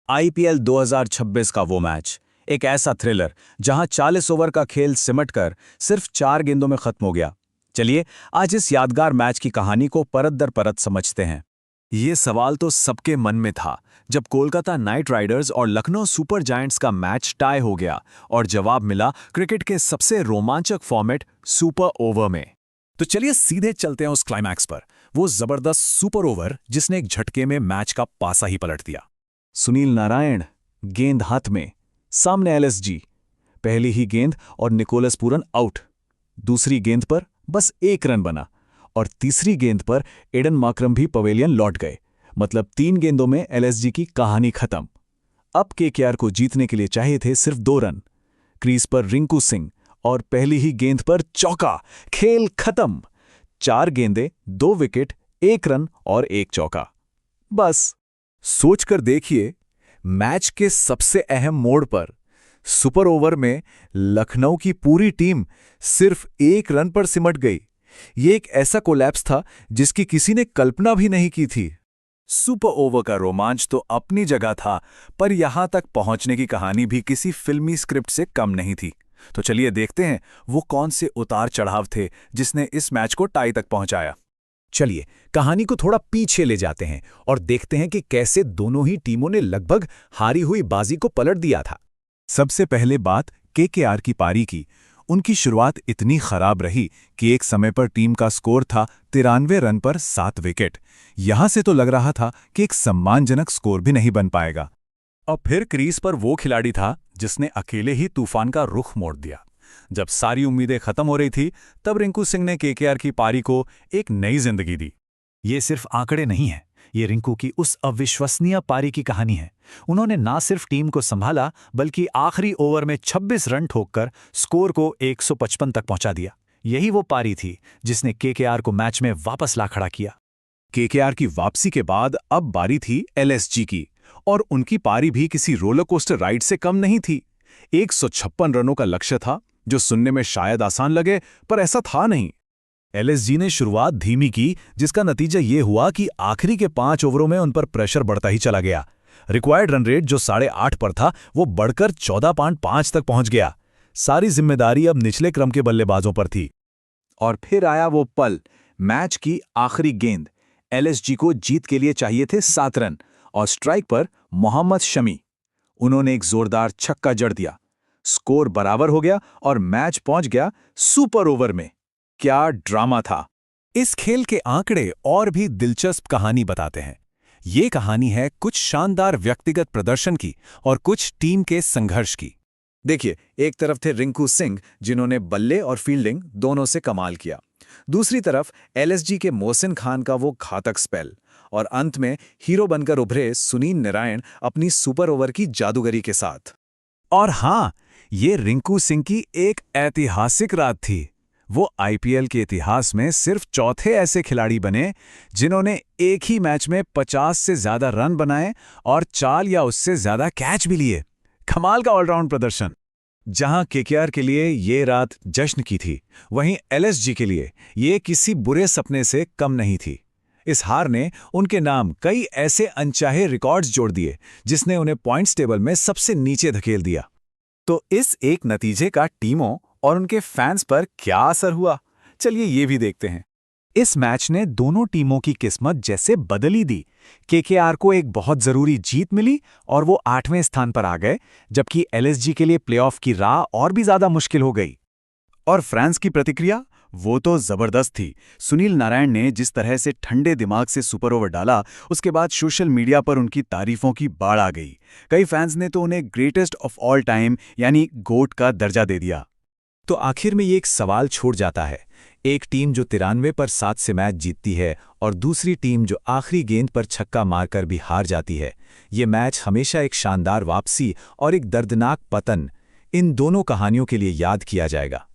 IPL 2026 का वो match, एक ऐसा थ्रिलर जहां 40 ओवर का खेल सिमटकर सिर्फ 4 गेंदों में खत्म हो गया। चलिए आज इस यादगार मैच की कहानी को परत दर परत समझते हैं। ये सवाल तो सबके मन में था जब कोलकाता नाइट राइडर्स और लखनऊ सुपर जायंट्स का मैच टाई हो गया और जवाब मिला क्रिकेट के सबसे रोमांचक फॉर्मेट सुपर ओवर में। तो चलिए सीधे चलते हैं उस क्लाइमैक्स पर, वो जबरदस्त सुपर ओवर जिसने एक झटके में मैच का पासा ही पलट दिया। सुनील नारायण गेंद हाथ में, सामने एलएसजी, पहली ही गेंद और निकोलस पूरन आउट। दूसरी गेंद पर बस 1 रन बना और तीसरी गेंद पर एडन मार्करम भी पवेलियन लौट गए। मतलब 3 गेंदों में एलएसजी की कहानी खत्म। अब केकेआर को जीतने के लिए चाहिए थे सिर्फ 2 रन। क्रीज पर रिंकू सिंह और पहली ही गेंद पर चौका, खेल खत्म। 4 गेंदें, 2 विकेट, 1 रन और 1 चौका। बस सोचकर देखिए, मैच के सबसे अहम मोड़ पर सुपर ओवर में लखनऊ की पूरी टीम सिर्फ 1 रन पर सिमट गई। ये एक ऐसा कोलैप्स था जिसकी किसी ने कल्पना भी नहीं की थी। सुपर ओवर का रोमांच तो अपनी जगह था, पर यहां तक पहुंचने की कहानी भी किसी फिल्मी स्क्रिप्ट से कम नहीं थी। तो चलिए देखते हैं वो कौन से उतार चढ़ाव थे जिसने इस मैच को टाई तक पहुंचाया। चलिए कहानी को थोड़ा पीछे ले जाते हैं और देखते हैं कि कैसे दोनों ही टीमों ने लगभग हारी हुई बाजी को पलट दिया था। सबसे पहले बात केकेआर की पारी की। उनकी शुरुआत इतनी खराब रही कि एक समय पर टीम का स्कोर था 93 रन पर 7 विकेट। यहां से तो लग रहा था कि एक सम्मानजनक स्कोर भी नहीं बन पाएगा। और फिर क्रीज पर वो खिलाड़ी था जिसने अकेले ही तूफान का रुख मोड़ दिया। जब सारी उम्मीदें खत्म हो रही थी, तब रिंकू सिंह ने केकेआर की पारी को एक नई जिंदगी दी। ये सिर्फ आंकड़े नहीं हैं, ये रिंकू की उस अविश्वसनीय पारी की कहानी है। उन्होंने ना सिर्फ टीम को संभाला, बल्कि आखिरी ओवर में 26 रन ठोककर स्कोर को 155 तक पहुंचा दिया। यही वो पारी थी जिसने केकेआर को मैच में वापस ला खड़ा किया। केकेआर की वापसी के बाद अब बारी थी एलएसजी की, और उनकी पारी भी किसी रोलर कोस्टर राइड से कम नहीं थी। 156 रनों का लक्ष्य था, जो सुनने में शायद आसान लगे, पर ऐसा था नहीं। एलएसजी ने शुरुआत धीमी की, जिसका नतीजा ये हुआ कि आखिरी के 5 ओवरों में उन पर प्रेशर बढ़ता ही चला गया। रिक्वायर्ड रन रेट जो 8.5 पर था, वो बढ़कर 14.5 तक पहुंच गया। सारी जिम्मेदारी अब निचले क्रम के बल्लेबाजों पर थी। और फिर आया वो पल, मैच की आखिरी गेंद। एलएसजी को जीत के लिए चाहिए थे 7 रन और स्ट्राइक पर मोहम्मद शमी। उन्होंने एक जोरदार छक्का जड़ दिया। स्कोर बराबर हो गया और मैच पहुंच गया सुपर ओवर में। क्या ड्रामा था! इस खेल के आंकड़े और भी दिलचस्प कहानी बताते हैं। ये कहानी है कुछ शानदार व्यक्तिगत प्रदर्शन की और कुछ टीम के संघर्ष की। देखिए, एक तरफ थे रिंकू सिंह, जिन्होंने बल्ले और फील्डिंग दोनों से कमाल किया। दूसरी तरफ एलएसजी के मोहसिन खान का वो घातक स्पेल, और अंत में हीरो बनकर उभरे सुनील नारायण अपनी सुपर ओवर की जादूगरी के साथ। और हां, ये रिंकू सिंह की एक ऐतिहासिक रात थी। वो आईपीएल के इतिहास में सिर्फ चौथे ऐसे खिलाड़ी बने जिन्होंने एक ही मैच में 50 से ज्यादा रन बनाए और 4 या उससे ज्यादा कैच भी लिए। कमाल का ऑलराउंड प्रदर्शन। जहां केकेआर के लिए ये रात जश्न की थी, वहीं एलएसजी के लिए ये किसी बुरे सपने से कम नहीं थी। इस हार ने उनके नाम कई ऐसे अनचाहे रिकॉर्ड्स जोड़ दिए जिसने उन्हें पॉइंट्स टेबल में सबसे नीचे धकेल दिया। तो इस एक नतीजे का टीमों और उनके फैंस पर क्या असर हुआ, चलिए ये भी देखते हैं। इस मैच ने दोनों टीमों की किस्मत जैसे बदली दी। केकेआर को एक बहुत जरूरी जीत मिली और वो 8वें स्थान पर आ गए, जबकि एलएसजी के लिए प्लेऑफ की राह और भी ज्यादा मुश्किल हो गई। और फ्रांस की प्रतिक्रिया, वो तो जबरदस्त थी। सुनील नारायण ने जिस तरह से ठंडे दिमाग से सुपर ओवर डाला, उसके बाद सोशल मीडिया पर उनकी तारीफों की बाढ़ आ गई। कई फैंस ने तो उन्हें ग्रेटेस्ट ऑफ ऑल टाइम यानी गोट का दर्जा दे दिया। तो आखिर में ये एक सवाल छोड़ जाता है, एक टीम जो 93 पर 7 से मैच जीतती है और दूसरी टीम जो आखिरी गेंद पर छक्का मारकर भी हार जाती है। ये मैच हमेशा एक शानदार वापसी और एक दर्दनाक पतन, इन दोनों कहानियों के लिए याद किया जाएगा।